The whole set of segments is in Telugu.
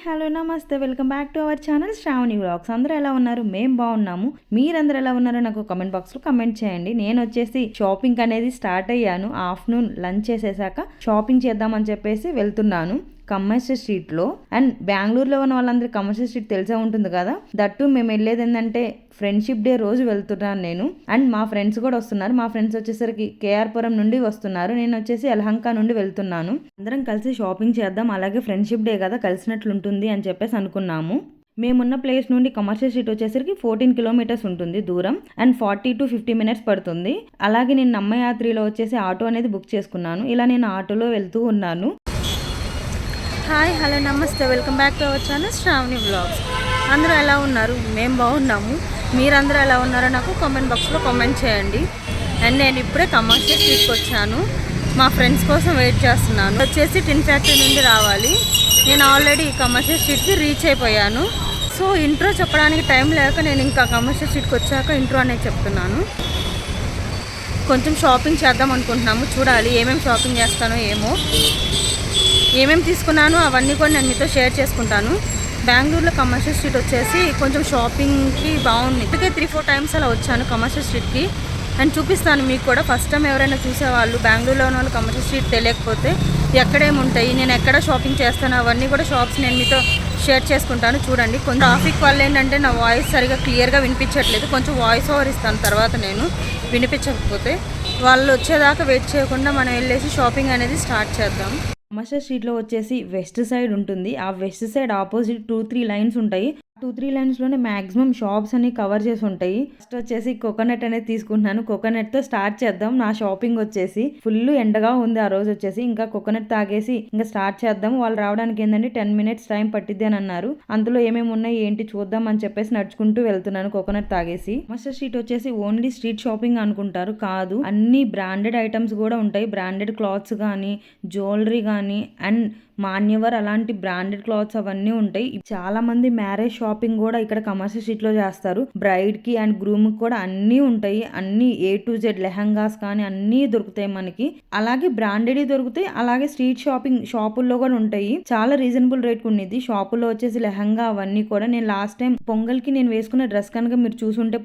హలో నమస్తే welcome back to our channel Sravani vlogs. అందరూ ఎలా ఉన్నారు? మేము బాగున్నాము. మీరందరూ ఎలా ఉన్నారో నాకు కామెంట్ బాక్స్లో కామెంట్ చేయండి. నేను వచ్చేసి షాపింగ్ అనేది స్టార్ట్ అయ్యాను. ఆఫ్టర్నూన్ లంచ్ చేసేసాక షాపింగ్ చేద్దామని చెప్పేసి వెళ్తున్నాను కమర్షియల్ స్ట్రీట్లో. అండ్ బెంగళూరులో ఉన్న వాళ్ళందరూ కమర్షియల్ స్ట్రీట్ తెలిసే ఉంటుంది కదా. దట్టు మేము వెళ్ళేది ఏంటంటే ఫ్రెండ్షిప్ డే రోజు వెళ్తున్నాను నేను. అండ్ మా ఫ్రెండ్స్ కూడా వస్తున్నారు. మా ఫ్రెండ్స్ వచ్చేసరికి కేఆర్పురం నుండి వస్తున్నారు. నేను వచ్చేసి యలహంక నుండి వెళ్తున్నాను. అందరం కలిసి షాపింగ్ చేద్దాం, అలాగే ఫ్రెండ్షిప్ డే కదా కలిసినట్లు ఉంటుంది అని చెప్పేసి అనుకున్నాము. మేమున్న ప్లేస్ నుండి కమర్షియల్ స్ట్రీట్ వచ్చేసరికి 14 కిలోమీటర్స్ ఉంటుంది దూరం. అండ్ 40 to 50 minutes పడుతుంది. అలాగే నేను నమ్మయాత్రిలో వచ్చేసి ఆటో అనేది బుక్ చేసుకున్నాను. ఇలా నేను ఆటోలో వెళ్తూ ఉన్నాను. హాయ్ హలో నమస్తే welcome back to our channel Sravani vlogs. అందరూ ఎలా ఉన్నారు? మేము బాగున్నాము. మీరందరూ ఎలా ఉన్నారో నాకు కామెంట్ బాక్స్లో కామెంట్ చేయండి. అండ్ నేను ఇప్పుడే కమర్షియల్ స్ట్రీట్కి వచ్చాను. మా ఫ్రెండ్స్ కోసం వెయిట్ చేస్తున్నాను. వచ్చేసి టిన్ ఫ్యాక్టరీ నుండి రావాలి. నేను ఆల్రెడీ కమర్షియల్ స్ట్రీట్కి రీచ్ అయిపోయాను. సో ఇంట్రో చెప్పడానికి టైం లేక నేను ఇంకా కమర్షియల్ స్ట్రీట్కి వచ్చాక ఇంట్రో అనేది చెప్తున్నాను. కొంచెం షాపింగ్ చేద్దాం అనుకుంటున్నాము. చూడాలి ఏమేమి షాపింగ్ చేస్తానో ఏమో. ఏమేమి తీసుకున్నాను అవన్నీ కూడా నేను మీతో షేర్ చేసుకుంటాను. బెంగళూరులో కమర్షియల్ స్ట్రీట్ వచ్చేసి కొంచెం షాపింగ్కి బాగుంది. అందుకే 3-4 times అలా వచ్చాను కమర్షియల్ స్ట్రీట్కి. అండ్ చూపిస్తాను మీకు కూడా. ఫస్ట్ టైం ఎవరైనా చూసేవాళ్ళు బెంగళూరులో ఉన్న వాళ్ళు కమర్షియల్ స్ట్రీట్ తెలియకపోతే ఎక్కడేమి ఉంటాయి, నేను ఎక్కడ షాపింగ్ చేస్తాను అవన్నీ కూడా షాప్స్ నేను మీతో షేర్ చేసుకుంటాను. చూడండి. కొంచెం ట్రాఫిక్ వల్ల ఏంటంటే నా వాయిస్ సరిగా క్లియర్గా వినిపించట్లేదు. కొంచెం వాయిస్ ఓవర్ ఇస్తాను తర్వాత నేను వినిపించకపోతే. వాళ్ళు వచ్చేదాకా వెయిట్ చేయకుండా మనం వెళ్ళేసి షాపింగ్ అనేది స్టార్ట్ చేద్దాం. కమర్షియల్ స్ట్రీట్లో వచ్చేసి వెస్ట్ సైడ్ ఉంటుంది. ఆ వెస్ట్ సైడ్ ఆపోజిట్ 2-3 లైన్స్ ఉంటాయి. 2-3 లైన్స్లోనే మ్యాక్సిమం షాప్స్ అన్ని కవర్ చేసి ఉంటాయి. ఫస్ట్ వచ్చేసి కోకోనట్ అనేది తీసుకుంటున్నాను. కోకోనట్తో స్టార్ట్ చేద్దాం. నా షాపింగ్ వచ్చేసి ఫుల్ ఎండగా ఉంది ఆ రోజు వచ్చేసి. ఇంకా కోకోనట్ తాగేసి ఇంకా స్టార్ట్ చేద్దాం. వాళ్ళు రావడానికి ఏంటంటే 10 minutes టైం పట్టిద్ది అని అన్నారు. అందులో ఏమేమి ఉన్నాయి ఏంటి చూద్దాం అని చెప్పేసి నడుచుకుంటూ వెళ్తున్నాను కోకోనట్ తాగేసి. కమర్షియల్ స్ట్రీట్ వచ్చేసి ఓన్లీ స్ట్రీట్ షాపింగ్ అనుకుంటారు, కాదు. అన్ని బ్రాండెడ్ ఐటమ్స్ కూడా ఉంటాయి. బ్రాండెడ్ క్లాత్స్ కానీ, జ్యువెలరీ కానీ, అండ్ మాన్యవర్ అలాంటి బ్రాండెడ్ క్లాత్స్ అవన్నీ ఉంటాయి. చాలా మంది మ్యారేజ్ షాపింగ్ కూడా ఇక్కడ కమర్షియల్ స్ట్రీట్ లో చేస్తారు. బ్రైడ్ కి అండ్ గ్రూమ్ కి కూడా అన్నీ ఉంటాయి. అన్ని A to Z లెహంగాస్ కానీ అన్నీ దొరుకుతాయి మనకి. అలాగే బ్రాండెడ్ దొరుకుతాయి, అలాగే స్ట్రీట్ షాపింగ్ షాపుల్లో కూడా ఉంటాయి. చాలా రీజనబుల్ రేట్ ఉన్నది షాపుల్లో వచ్చేసి లెహంగా అవన్నీ కూడా. నేను లాస్ట్ టైం పొంగల్ కి నేను వేసుకున్న డ్రెస్ కనుక మీరు చూసుంటే,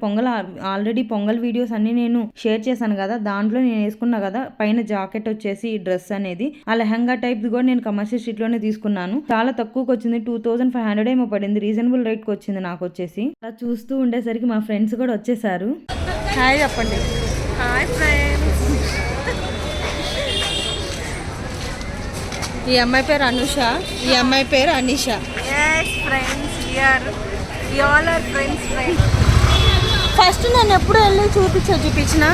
ఆల్రెడీ పొంగల్ వీడియోస్ అన్ని నేను షేర్ చేశాను కదా, దాంట్లో నేను వేసుకున్నా కదా పైన జాకెట్ వచ్చేసి డ్రెస్ అనేది. ఆ లెహంగా టైప్ కూడా నేను కమర్షియల్ స్ట్రీట్ లోనే తీసుకున్నాను. చాలా తక్కువకి వచ్చింది. 2500 ఏమో పడింది. రీజనబుల్ రేట్ కి వచ్చింది నాకు వచ్చేసి. అలా చూస్తూ ఉండేసరికి మా ఫ్రెండ్స్ కూడా వచ్చేసారు. హాయ్ చెప్పండి. Hi friends. ఈ అమ్మాయి పేరు అనుష, ఈ అమ్మాయి పేరు Anisha. yes friends, we all are friends. First నేను ఎప్పుడు వెళ్ళి చూపించిన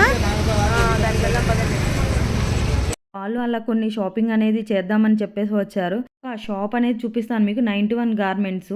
వాళ్ళు అలా కొన్ని షాపింగ్ అనేది చేద్దామని చెప్పేసి వచ్చారు. ఆ షాప్ అనేది చూపిస్తాను మీకు. 91 గార్మెంట్స్.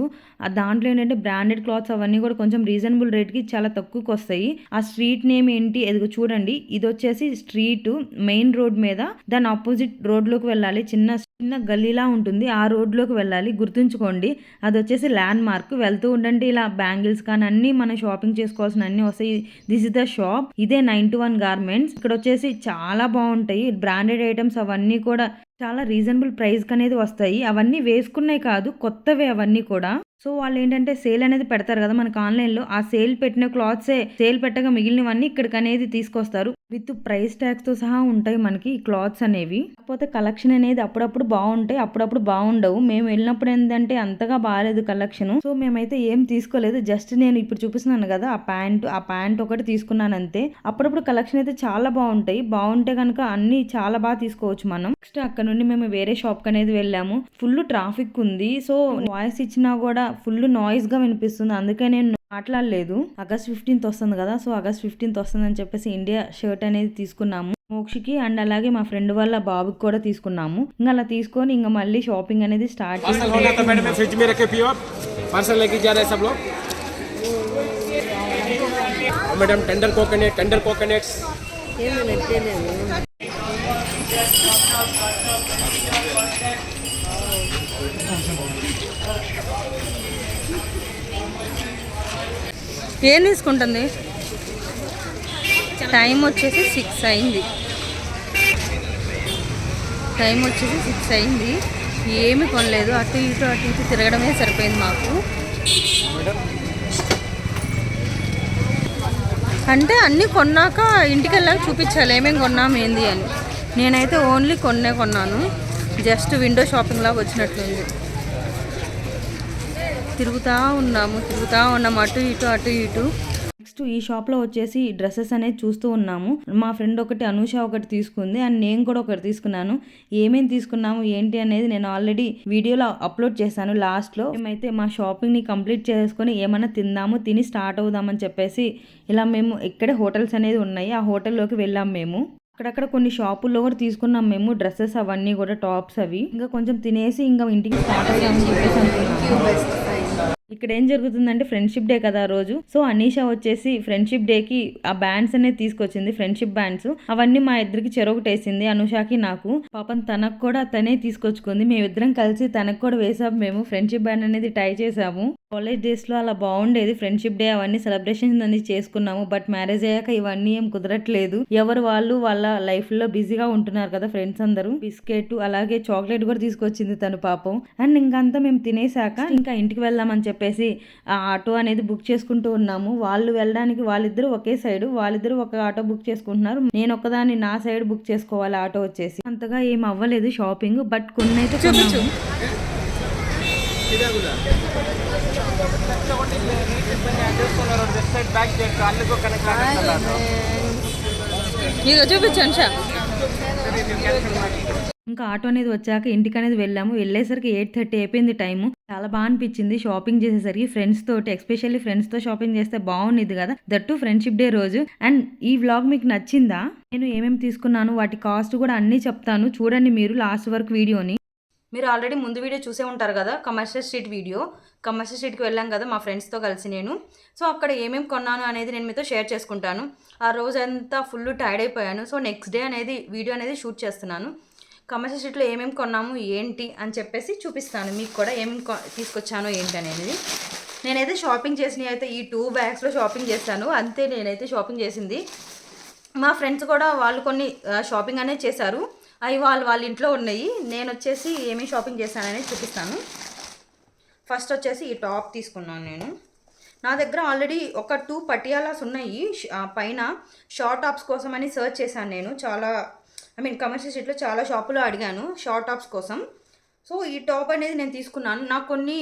దాంట్లో ఏంటంటే బ్రాండెడ్ క్లాత్స్ అవన్నీ కూడా కొంచెం రీజనబుల్ రేట్కి చాలా తక్కువకి వస్తాయి. ఆ స్ట్రీట్ నేమ్ ఏంటి ఎదుగు చూడండి. ఇది వచ్చేసి స్ట్రీట్ మెయిన్ రోడ్ మీద, దాని ఆపోజిట్ రోడ్లోకి వెళ్ళాలి. చిన్న గల్లీలా ఉంటుంది. ఆ రోడ్లోకి వెళ్ళాలి, గుర్తుంచుకోండి. అది వచ్చేసి ల్యాండ్ మార్క్. వెళ్తూ ఉండండి. ఇలా బ్యాంగిల్స్ కానీ అన్ని మనం షాపింగ్ చేసుకోవాల్సిన అన్ని వస్తాయి. This is the shop. ఇదే 91 గార్మెంట్స్. ఇక్కడ వచ్చేసి చాలా బాగుంటాయి బ్రాండెడ్ ఐటమ్స్ అవన్నీ కూడా. చాలా రీజనబుల్ ప్రైస్కి అనేది వస్తాయి. అవన్నీ వేసుకున్నాయి కాదు, కొత్తవే అవన్నీ కూడా. సో వాళ్ళు ఏంటంటే సేల్ అనేది పెడతారు కదా మనకు ఆన్లైన్లో. ఆ సేల్ పెట్టిన క్లాత్సే సేల్ పెట్టగా మిగిలినవన్నీ ఇక్కడికి అనేది తీసుకొస్తారు. విత్ ప్రైస్ ట్యాగ్స్ తో సహా ఉంటాయి మనకి ఈ క్లాత్స్ అనేవి. కాకపోతే కలెక్షన్ అనేది అప్పుడప్పుడు బాగుంటాయి, అప్పుడప్పుడు బాగుండవు. మేము వెళ్ళినప్పుడు ఏంటంటే అంతగా బాగాలేదు కలెక్షన్. సో మేమైతే ఏం తీసుకోలేదు. జస్ట్ నేను ఇప్పుడు చూపిస్తున్నాను కదా ఆ ప్యాంట్ ఒకటి తీసుకున్నాను అంతే. అప్పుడప్పుడు కలెక్షన్ అయితే చాలా బాగుంటే కనుక అన్ని చాలా బాగా తీసుకోవచ్చు మనం. నెక్స్ట్ అక్కడ నుండి మేము వేరే షాప్ అనేది వెళ్ళాము. ఫుల్ ట్రాఫిక్ ఉంది. సో వాయిస్ ఇచ్చినా కూడా ఫుల్ నాయిస్ గా వినిపిస్తుంది. అందుకే నేను మాట్లాడలేదు. August 15th వస్తుంది కదా, సో August 15th వస్తుందని చెప్పేసి ఇండియా షర్ట్ అనేది తీసుకున్నాము మోక్షికి. అండ్ అలాగే మా ఫ్రెండ్ వాళ్ళ బాబుకి కూడా తీసుకున్నాము. ఇంకా అలా తీసుకొని ఇంకా మళ్ళీ షాపింగ్ అనేది స్టార్ట్ చేసాము. ఏం తీసుకుంటుంది? టైం వచ్చేసి 6 అయింది. ఏమి కొనలేదు, అటు ఇటు తిరగడమే సరిపోయింది మాకు. అంటే అన్నీ కొన్నాక ఇంటికి వెళ్ళాక చూపించాలి ఏమేమి కొన్నాము ఏంది అని. నేనైతే ఓన్లీ కొన్నాను, జస్ట్ విండో షాపింగ్ లాగా వచ్చినట్లుంది. తిరుగుతూ ఉన్నాము అటు ఇటు. నెక్స్ట్ ఈ షాప్లో వచ్చేసి డ్రెస్సెస్ అనేది చూస్తూ ఉన్నాము. మా ఫ్రెండ్ ఒకటి అనూష ఒకటి తీసుకుంది అండ్ నేను కూడా ఒకటి తీసుకున్నాను. ఏమేమి తీసుకున్నాము ఏంటి అనేది నేను ఆల్రెడీ వీడియోలో అప్లోడ్ చేశాను లాస్ట్లో. మేమైతే మా షాపింగ్ని కంప్లీట్ చేసుకొని ఏమైనా తిని స్టార్ట్ అవుదామని చెప్పేసి ఇలా మేము ఇక్కడే హోటల్స్ అనేది ఉన్నాయి, ఆ హోటల్లోకి వెళ్ళాం మేము. అక్కడక్కడ కొన్ని షాపుల్లో కూడా తీసుకున్నాం మేము డ్రెస్సెస్ అవన్నీ కూడా, టాప్స్ అవి. ఇంకా కొంచెం తినేసి ఇంకా ఇంటికి స్టార్ట్ అవుదామని చెప్పేసి అనుకున్నాము. ఇక్కడ ఏం జరుగుతుందంటే ఫ్రెండ్షిప్ డే కదా రోజు. సో అనీషా వచ్చేసి ఫ్రెండ్షిప్ డేకి ఆ బ్యాండ్స్ అనేది తీసుకొచ్చింది, ఫ్రెండ్షిప్ బ్యాండ్స్. అవన్నీ మా ఇద్దరికి చెరొకటేసింది, అనుషాకి నాకు. పాపం తనకు కూడా తనే తీసుకొచ్చుకుంది. మేమిద్దరం కలిసి తనకు కూడా వేసాము. మేము ఫ్రెండ్షిప్ బ్యాండ్ అనేది ట్రై చేసాము. కాలేజ్ డేస్ లో అలా బాగుండేది, ఫ్రెండ్షిప్ డే అవన్నీ సెలబ్రేషన్స్ అనేది చేసుకున్నాము. బట్ మ్యారేజ్ అయ్యాక ఇవన్నీ ఏం కుదరట్లేదు. ఎవరు వాళ్ళు వాళ్ళ లైఫ్ లో బిజీగా ఉంటున్నారు కదా ఫ్రెండ్స్ అందరూ. బిస్కెట్ అలాగే చాక్లెట్ కూడా తీసుకొచ్చింది తను పాపం. అండ్ ఇంకంతా మేము తినేసాక ఇంకా ఇంటికి వెళ్దామని చెప్పేసి ఆ ఆటో అనేది బుక్ చేసుకుంటూ ఉన్నాము. వాళ్ళు వెళ్ళడానికి వాళ్ళిద్దరూ ఒకే సైడ్, వాళ్ళిద్దరూ ఒక ఆటో బుక్ చేసుకుంటున్నారు. నేను ఒకదాన్ని నా సైడ్ బుక్ చేసుకోవాలి ఆటో వచ్చేసి. అంతగా ఏం అవ్వలేదు షాపింగ్, బట్ కొన్ని అయితే చూపించు. ఇంకా ఆటో అనేది వచ్చాక ఇంటికి అనేది వెళ్ళాము. వెళ్ళేసరికి 8:30 అయిపోయింది టైము. చాలా బాగా అనిపించింది షాపింగ్ చేసేసరికి ఫ్రెండ్స్ తోటి. ఎస్పెషల్లీ ఫ్రెండ్స్ తో షాపింగ్ చేస్తే బాగుండేది కదా, దట్టు ఫ్రెండ్షిప్ డే రోజు. అండ్ ఈ వ్లాగ్ మీకు నచ్చిందా? నేను ఏమేమి తీసుకున్నాను వాటి కాస్ట్ కూడా అన్నీ చెప్తాను, చూడండి మీరు లాస్ట్ వరకు వీడియోని. మీరు ఆల్రెడీ ముందు వీడియో చూసే ఉంటారు కదా, కమర్షియల్ స్ట్రీట్ వీడియో. కమర్షియల్ స్ట్రీట్కి వెళ్ళాం కదా మా ఫ్రెండ్స్తో కలిసి నేను. సో అక్కడ ఏమేమి కొన్నాను అనేది నేను మీతో షేర్ చేసుకుంటాను. ఆ రోజంతా ఫుల్ టైర్డ్ అయిపోయాను. సో నెక్స్ట్ డే అనేది వీడియో అనేది షూట్ చేస్తున్నాను. కమర్షియల్ స్ట్రీట్లో ఏమేమి కొన్నాము ఏంటి అని చెప్పేసి చూపిస్తాను మీకు కూడా, ఏమేమి తీసుకొచ్చాను ఏంటి అనేది. నేనైతే షాపింగ్ చేసినవి అయితే ఈ 2 బ్యాగ్స్లో షాపింగ్ చేస్తాను అంతే. నేనైతే షాపింగ్ చేసింది. మా ఫ్రెండ్స్ కూడా వాళ్ళు కొన్ని షాపింగ్ అనేది చేశారు, అవి వాళ్ళ ఇంట్లో ఉన్నాయి. నేను వచ్చేసి ఏమేమి షాపింగ్ చేశాననేది చూపిస్తాను. ఫస్ట్ వచ్చేసి ఈ టాప్ తీసుకున్నాను నేను. నా దగ్గర ఆల్రెడీ ఒక 2 పటియాలాస్ ఉన్నాయి. పైన షార్ట్ టాప్స్ కోసం అని సర్చ్ చేశాను నేను. చాలా కమర్షియల్ స్ట్రీట్లో చాలా షాపులో అడిగాను షార్ట్ టాప్స్ కోసం. సో ఈ టాప్ అనేది నేను తీసుకున్నాను. నాకు కొన్ని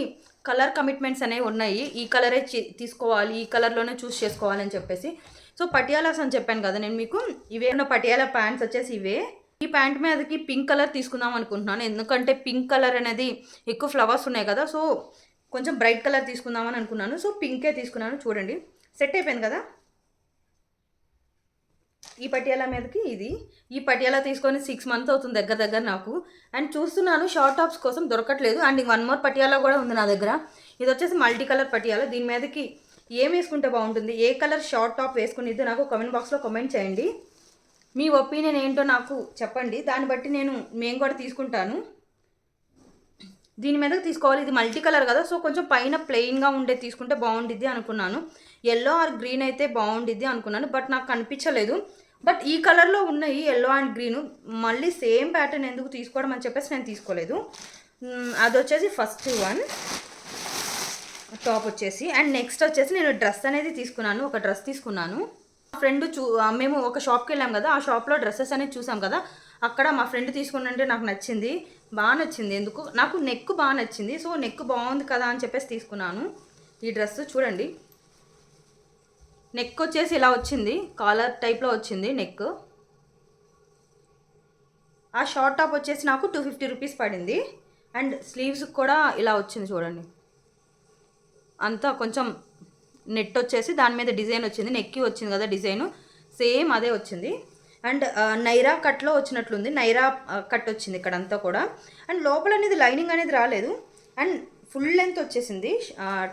కలర్ కమిట్మెంట్స్ అనేవి ఉన్నాయి, ఈ కలరే తీసుకోవాలి, ఈ కలర్లోనే చూస్ చేసుకోవాలని చెప్పేసి. సో పటియాలాస్ అని చెప్పాను కదా నేను మీకు, ఇవే ఉన్న పటియాలా ప్యాంట్స్ వచ్చేసి ఇవే. ఈ ప్యాంట్ మీదకి పింక్ కలర్ తీసుకుందాం అనుకుంటున్నాను, ఎందుకంటే పింక్ కలర్ అనేది ఎక్కువ ఫ్లవర్స్ ఉన్నాయి కదా. సో కొంచెం బ్రైట్ కలర్ తీసుకుందామని అనుకున్నాను. సో పింకే తీసుకున్నాను. చూడండి సెట్ అయిపోయింది కదా ఈ పటియాలా మీదకి. ఈ పటియాలా తీసుకొని 6 months అవుతుంది దగ్గర నాకు. అండ్ చూస్తున్నాను షార్ట్ టాప్స్ కోసం దొరకట్లేదు. అండ్ 1 more పటియాలా కూడా ఉంది నా దగ్గర. ఇది వచ్చేసి మల్టీ కలర్ పటియాలా. దీని మీదకి ఏం వేసుకుంటే బాగుంటుంది, ఏ కలర్ షార్ట్ టాప్ వేసుకునేది నాకు కమెంట్ బాక్స్లో కామెంట్ చేయండి. మీ ఒపీనియన్ ఏంటో నాకు చెప్పండి, దాన్ని బట్టి మేము కూడా తీసుకుంటాను. దీని మీదకి తీసుకోవాలి. ఇది మల్టీ కలర్ కదా, సో కొంచెం పైన ప్లెయిన్గా ఉండే తీసుకుంటే బాగుండిద్ది అనుకున్నాను. ఎల్లో ఆర్ గ్రీన్ అయితే బాగుండిద్ది అనుకున్నాను, బట్ నాకు కనిపించలేదు. బట్ ఈ కలర్లో ఉన్నాయి ఎల్లో అండ్ గ్రీన్. మళ్ళీ సేమ్ ప్యాటర్న్ ఎందుకు తీసుకోవడం అని చెప్పేసి నేను తీసుకోలేదు. అది వచ్చేసి ఫస్ట్ వన్ టాప్ వచ్చేసి. అండ్ నెక్స్ట్ వచ్చేసి నేను డ్రెస్ అనేది తీసుకున్నాను. ఒక డ్రెస్ తీసుకున్నాను. మా ఫ్రెండ్ మేము ఒక షాప్కి వెళ్ళాం కదా, ఆ షాప్లో డ్రెస్సెస్ అనేది చూసాం కదా, అక్కడ మా ఫ్రెండ్ తీసుకున్నంటే నాకు నచ్చింది, బాగా నచ్చింది. ఎందుకు నాకు నెక్ బాగా నచ్చింది. సో నెక్ బాగుంది కదా అని చెప్పేసి తీసుకున్నాను. ఈ డ్రెస్ చూడండి, నెక్ వచ్చేసి ఇలా వచ్చింది, కాలర్ టైప్లో వచ్చింది నెక్. ఆ షార్ట్ టాప్ వచ్చేసి నాకు 250 రూపీస్ పడింది. అండ్ స్లీవ్స్ కూడా ఇలా వచ్చింది చూడండి, అంతా కొంచెం నెట్ వచ్చేసి దాని మీద డిజైన్ వచ్చింది, నెక్కి వచ్చింది కదా డిజైన్, సేమ్ అదే వచ్చింది. అండ్ నైరా కట్లో వచ్చినట్లుంది, నైరా కట్ వచ్చింది ఇక్కడ అంతా కూడా. అండ్ లోపల అనేది లైనింగ్ అనేది రాలేదు. అండ్ ఫుల్ లెంత్ వచ్చేసింది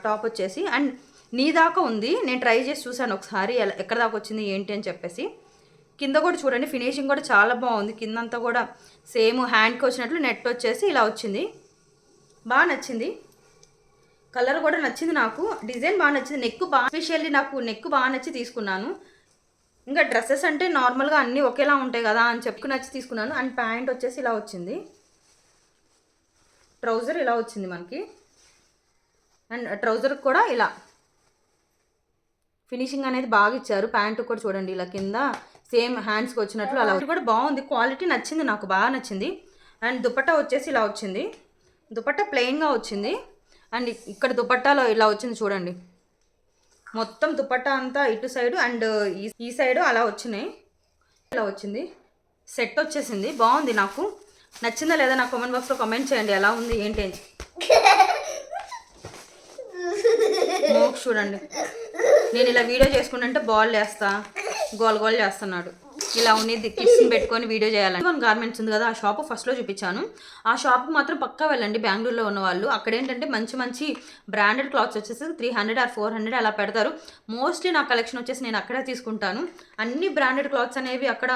టాప్ వచ్చేసి. అండ్ నీ దాకా ఉంది, నేను ట్రై చేసి చూసాను ఒకసారి ఎక్కడ దాకా వచ్చింది ఏంటి అని చెప్పేసి. కింద కూడా చూడండి ఫినిషింగ్ కూడా చాలా బాగుంది, కిందంతా కూడా సేమ్ హ్యాండ్కి వచ్చినట్లు నెట్ వచ్చేసి ఇలా వచ్చింది. బాగా నచ్చింది, కలర్ కూడా నచ్చింది నాకు, డిజైన్ బాగా నచ్చింది, నెక్ బాగా, ఎస్పెషల్లీ నాకు నెక్ బాగా నచ్చి తీసుకున్నాను. ఇంకా డ్రెస్సెస్ అంటే నార్మల్గా అన్నీ ఒకేలా ఉంటాయి కదా అని చెప్పి నచ్చి తీసుకున్నాను. అండ్ ప్యాంట్ వచ్చేసి ఇలా వచ్చింది. ట్రౌజర్ ఇలా వచ్చింది మనకి. అండ్ ట్రౌజర్ కూడా ఇలా ఫినిషింగ్ అనేది బాగా ఇచ్చారు. ప్యాంటు కూడా చూడండి ఇలా కింద సేమ్ హ్యాండ్స్కి వచ్చినట్లు అలా కూడా బాగుంది. క్వాలిటీ నచ్చింది, నాకు బాగా నచ్చింది. అండ్ దుపట్టా వచ్చేసి ఇలా వచ్చింది. దుపట్టా ప్లెయిన్గా వచ్చింది. అండ్ ఇక్కడ దుపట్టాలో ఇలా వచ్చింది చూడండి. మొత్తం దుపట్టా అంతా ఇటు సైడు అండ్ ఈ సైడు అలా వచ్చినాయి. ఇలా వచ్చింది. సెట్ వచ్చేసింది. బాగుంది, నాకు నచ్చిందా లేదా నాకు కామెంట్ బాక్స్లో కామెంట్ చేయండి ఎలా ఉంది ఏంటి అని. మోక్స్ చూడండి, నేను ఇలా వీడియో చేసుకుంటుంటే బాల్ వేస్తా గోల్ గోల్ చేస్తున్నాడు. ఇలా ఉన్నది కిడ్స్ని పెట్టుకొని వీడియో చేయాలని. వన్ గార్మెంట్స్ ఉంది కదా, ఆ షాప్ ఫస్ట్లో చూపించాను. ఆ షాప్కి మాత్రం పక్కా వెళ్ళండి బెంగళూరులో ఉన్న వాళ్ళు. అక్కడ ఏంటంటే మంచి మంచి బ్రాండెడ్ క్లాత్స్ వచ్చేసి 300 or 400 అలా పెడతారు. మోస్ట్లీ నా కలెక్షన్ వచ్చేసి నేను అక్కడే తీసుకుంటాను. అన్ని బ్రాండెడ్ క్లాత్స్ అనేవి అక్కడ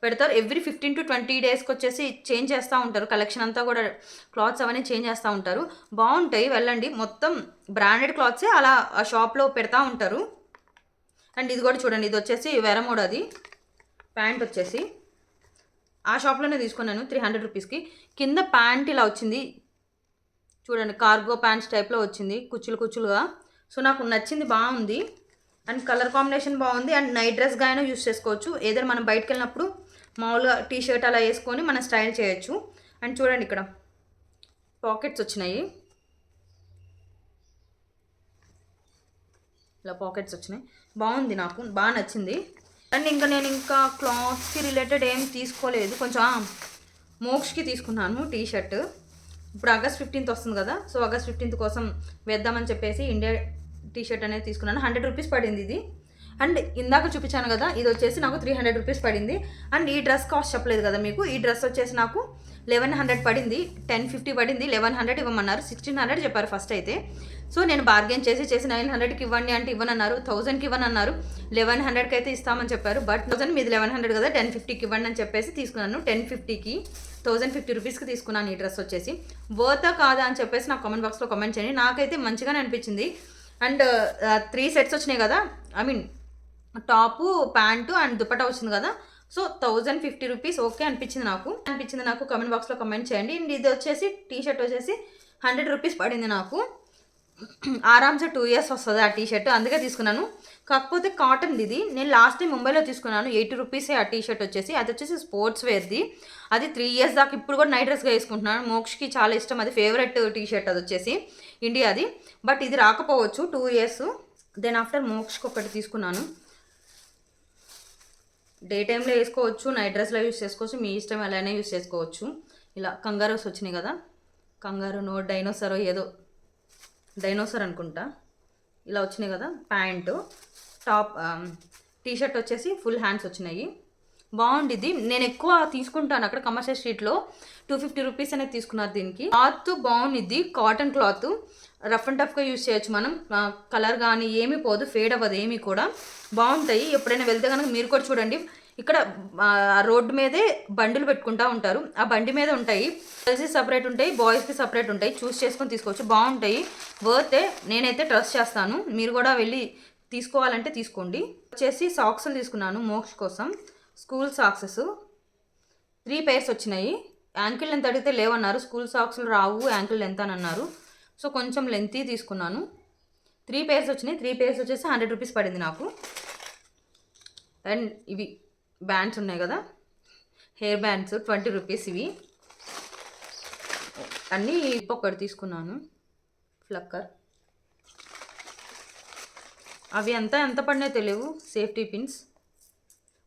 పెడతారు. ఎవ్రీ 15 to 20 డేస్కి వచ్చేసి చేంజ్ చేస్తూ ఉంటారు. కలెక్షన్ అంతా కూడా క్లాత్స్ అవన్నీ చేంజ్ చేస్తూ ఉంటారు. బాగుంటాయి, వెళ్ళండి. మొత్తం బ్రాండెడ్ క్లాత్సే అలా ఆ షాప్లో పెడతా ఉంటారు. అండ్ ఇది కూడా చూడండి, ఇది వచ్చేసి వెరమోడ్. అది ప్యాంట్ వచ్చేసి ఆ షాప్లోనే తీసుకున్నాను 300 రూపీస్కి. కింద ప్యాంట్ ఇలా వచ్చింది చూడండి, కార్గో ప్యాంట్స్ టైప్లో వచ్చింది కుచ్చులు కుచ్చులుగా. సో నాకు నచ్చింది, బాగుంది. అండ్ కలర్ కాంబినేషన్ బాగుంది. అండ్ నైట్ డ్రెస్గా అయినా యూస్ చేసుకోవచ్చు. ఏదైనా మనం బయటకు వెళ్ళినప్పుడు మామూలుగా టీ షర్ట్ అలా వేసుకొని మనం స్టైల్ చేయొచ్చు. అండ్ చూడండి ఇక్కడ పాకెట్స్ వచ్చినాయి, ఇలా పాకెట్స్ వచ్చినాయి. బాగుంది, నాకు బాగా నచ్చింది. అండ్ నేను ఇంకా క్లాత్స్కి రిలేటెడ్ ఏం తీసుకోలేదు. కొంచెం మోక్స్కి తీసుకున్నాను టీ షర్ట్. ఇప్పుడు August 15th వస్తుంది కదా, సో August 15th కోసం వేద్దామని చెప్పేసి ఇండియా టీ షర్ట్ అనేది తీసుకున్నాను. 100 రూపీస్ పడింది ఇది. అండ్ ఇందాక చూపించాను కదా, ఇది వచ్చేసి నాకు 300 రూపీస్ పడింది. అండ్ ఈ డ్రెస్ కాస్ట్ చెప్పలేదు కదా మీకు. ఈ డ్రెస్ వచ్చేసి నాకు 1100 పడింది. 1050 పడింది. 1100 ఇవ్వమన్నారు. 1600 చెప్పారు ఫస్ట్ అయితే. సో నేను బార్గెన్ చేసి 900కి ఇవ్వండి అంటే ఇవ్వనన్నారు. 1000కి ఇవ్వనన్నారు. 1100కి అయితే ఇస్తామని చెప్పారు. బట్ 1000 మీది 1100 కదా, 1050కి ఇవ్వండి అని చెప్పేసి తీసుకున్నాను. 1050కి 1050 రూపీస్కి తీసుకున్నాను. ఈ డ్రెస్ వచ్చేసి వర్తా కాదా అని చెప్పేసి నాకు కామెంట్ బాక్స్లో కామెంట్ చేయండి. నాకైతే మంచిగానే అనిపించింది. అండ్ 3 సెట్స్ వచ్చినాయి కదా, I mean top pant and dupatta వచ్చింది కదా. సో 1050 రూపీస్ ఓకే అనిపించింది నాకు. కామెంట్ బాక్స్లో కామెంట్ చేయండి. అండ్ ఇది వచ్చేసి టీ షర్ట్ వచ్చేసి 100 రూపీస్ పడింది నాకు. ఆరామ్సే 2 years వస్తుంది ఆ టీ షర్ట్, అందుకే తీసుకున్నాను. కాకపోతే కాటన్ ఇది. నేను లాస్ట్ టైం ముంబైలో తీసుకున్నాను. 80 రూపీసే ఆ టీ షర్ట్ వచ్చేసి. అది వచ్చేసి స్పోర్ట్స్ వేర్ది. అది 3 years దాకా ఇప్పుడు కూడా నైట్ డ్రెస్గా వేసుకుంటున్నాను. మోక్షకి చాలా ఇష్టం, అది ఫేవరెట్ టీ షర్ట్. అది వచ్చేసి ఇండియాది. బట్ ఇది రాకపోవచ్చు 2 years. దెన్ ఆఫ్టర్ మోక్షకి ఒకటి తీసుకున్నాను. డే టైంలో వేసుకోవచ్చు, నైట్ డ్రెస్లో యూస్ చేసుకోవచ్చు, మీ ఇష్టం ఎలానే యూస్ చేసుకోవచ్చు. ఇలా కంగారోస్ వచ్చినాయి కదా, కంగారునో డైనోసారో ఏదో డైనోసార్ అనుకుంటా, ఇలా వచ్చినాయి కదా. ప్యాంటు టాప్ టీ షర్ట్ వచ్చేసి ఫుల్ హ్యాండ్స్ వచ్చినాయి. బాగుండిద్ది. నేను ఎక్కువ తీసుకుంటాను అక్కడ కమర్షియల్ స్ట్రీట్లో. 250 రూపీస్ అనేది తీసుకున్నారు దీనికి. క్లాత్ బాగుండిద్ది, కాటన్ క్లాత్. రఫ్ అండ్ టఫ్గా యూజ్ చేయొచ్చు మనం. కలర్ కానీ ఏమీ పోదు, ఫేడ్ అవ్వదు ఏమీ కూడా. బాగుంటాయి. ఎప్పుడైనా వెళ్తే కనుక మీరు కూడా చూడండి. ఇక్కడ రోడ్డు మీదే బండులు పెట్టుకుంటూ ఉంటారు. ఆ బండి మీద ఉంటాయి. గర్ల్స్కి సపరేట్ ఉంటాయి, బాయ్స్కి సపరేట్ ఉంటాయి. చూస్ చేసుకొని తీసుకోవచ్చు, బాగుంటాయి. వర్తే. నేనైతే ట్రస్ట్ చేస్తాను. మీరు కూడా వెళ్ళి తీసుకోవాలంటే తీసుకోండి. వచ్చేసి సాక్స్లు తీసుకున్నాను మోక్ష కోసం. స్కూల్ సాక్సెస్ 3 pairs వచ్చినాయి. యాంకిల్ లెంత్ అడిగితే లేవన్నారు. స్కూల్ సాక్స్లు రావు యాంకిల్ లెంత్ అని అన్నారు. సో కొంచెం లెంతీ తీసుకున్నాను. 3 pairs వచ్చినాయి. 3 pairs వచ్చేసి 100 రూపీస్ పడింది నాకు. అండ్ ఇవి బ్యాండ్స్ ఉన్నాయి కదా, హెయిర్ బ్యాండ్స్ 20 రూపీస్ ఇవి అన్నీ. ఒకటి తీసుకున్నాను ఫ్లక్కర్. అవి ఎంత పడినాయో తెలియవు. సేఫ్టీ పిన్స్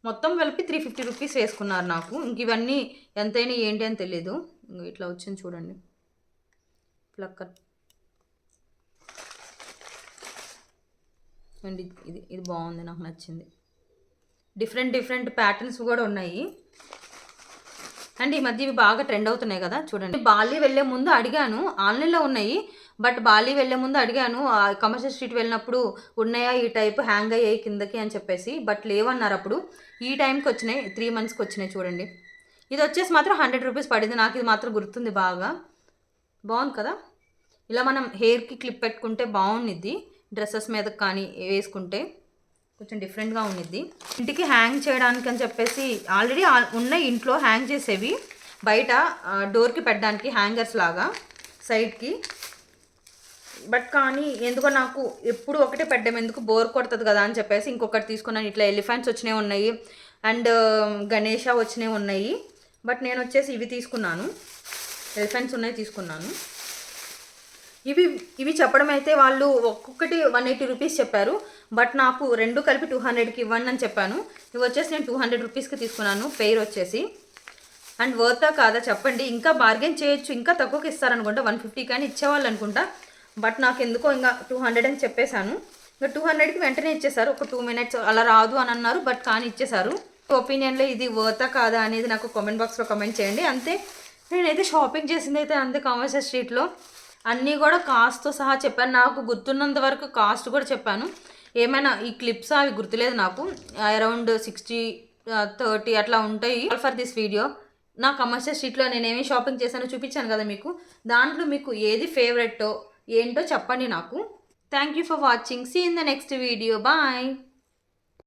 మొత్తం కలిపి 350 రూపీస్ వేసుకున్నారు నాకు. ఇంక ఇవన్నీ ఎంతైనా ఏంటి అని తెలియదు. ఇట్లా వచ్చింది చూడండి ఫ్లక్కర్. అండ్ ఇది బాగుంది, నాకు నచ్చింది. డిఫరెంట్ ప్యాటర్న్స్ కూడా ఉన్నాయి. అండ్ ఈ మధ్య ఇవి బాగా ట్రెండ్ అవుతున్నాయి కదా చూడండి. బాలి వెళ్ళే ముందు అడిగాను, ఆన్లైన్లో ఉన్నాయి. బట్ బాలి వెళ్ళే ముందు అడిగాను కమర్షియల్ స్ట్రీట్ వెళ్ళినప్పుడు, ఉన్నాయా ఈ టైప్ హ్యాంగ్ అయ్యాయి కిందకి అని చెప్పేసి. బట్ లేవన్నారు అప్పుడు. ఈ టైంకి వచ్చినాయి, 3 monthsకి వచ్చినాయి చూడండి. ఇది వచ్చేసి మాత్రం 100 రూపీస్ పడింది. నాకు ఇది మాత్రం గుర్తుంది బాగా. బాగుంది కదా. ఇలా మనం హెయిర్కి క్లిప్ పెట్టుకుంటే బాగుండిద్ది. డ్రెస్సెస్ మీద కానీ వేసుకుంటే కొంచెం డిఫరెంట్గా ఉండిద్ది. ఇంటికి హ్యాంగ్ చేయడానికి అని చెప్పేసి ఆల్రెడీ ఉన్నాయి ఇంట్లో హ్యాంగ్ చేసేవి. బయట డోర్కి పెట్టడానికి హ్యాంగర్స్ లాగా సైడ్కి. బట్ కానీ ఎందుకో నాకు ఎప్పుడు ఒకటే పెట్టడం ఎందుకు బోర్ కొడుతుంది కదా అని చెప్పేసి ఇంకొకటి తీసుకున్నాను. ఇట్లా ఎలిఫెంట్స్ వచ్చినవి ఉన్నాయి అండ్ గణేష వచ్చినవి ఉన్నాయి. బట్ నేను వచ్చేసి ఇవి తీసుకున్నాను, ఎలిఫెంట్స్ ఉన్నాయి తీసుకున్నాను. ఇవి చెప్పడం అయితే వాళ్ళు ఒక్కొక్కటి 180 రూపీస్ చెప్పారు. బట్ నాకు రెండు కలిపి 200కి ఇవ్వండి అని చెప్పాను. ఇవి వచ్చేసి నేను 200 రూపీస్కి తీసుకున్నాను పెయిర్ వచ్చేసి. అండ్ వర్తా కాదా చెప్పండి, ఇంకా బార్గెన్ చేయొచ్చు, ఇంకా తక్కువకి ఇస్తారనుకుంటా, 150 కానీ ఇచ్చేవాళ్ళు అనుకుంటా. బట్ నాకు ఎందుకో ఇంకా 200 అని చెప్పేశాను. ఇంకా 200కి వెంటనే ఇచ్చేసారు. ఒక 2 minutes అలా రాదు అని అన్నారు, బట్ కానీ ఇచ్చేసారు. ఒపీనియన్లో ఇది వర్తా కాదా అనేది నాకు కామెంట్ బాక్స్లో కామెంట్ చేయండి. అంతే, నేనైతే షాపింగ్ చేసింది అయితే అంతే కామర్స్ స్ట్రీట్లో. అన్నీ కూడా కాస్ట్తో సహా చెప్పాను, నాకు గుర్తున్నంత వరకు కాస్ట్ కూడా చెప్పాను. ఏమైనా ఈ క్లిప్స్ అవి గుర్తులేదు నాకు, అరౌండ్ 60, 30 అట్లా ఉంటాయి. ఫర్ దిస్ వీడియో నా కమర్షియల్ స్ట్రీట్లో నేనేమి షాపింగ్ చేశానో చూపించాను కదా మీకు. దాంట్లో మీకు ఏది ఫేవరెట్టో ఏంటో చెప్పండి నాకు. Thank you for watching. See in the next video. Bye.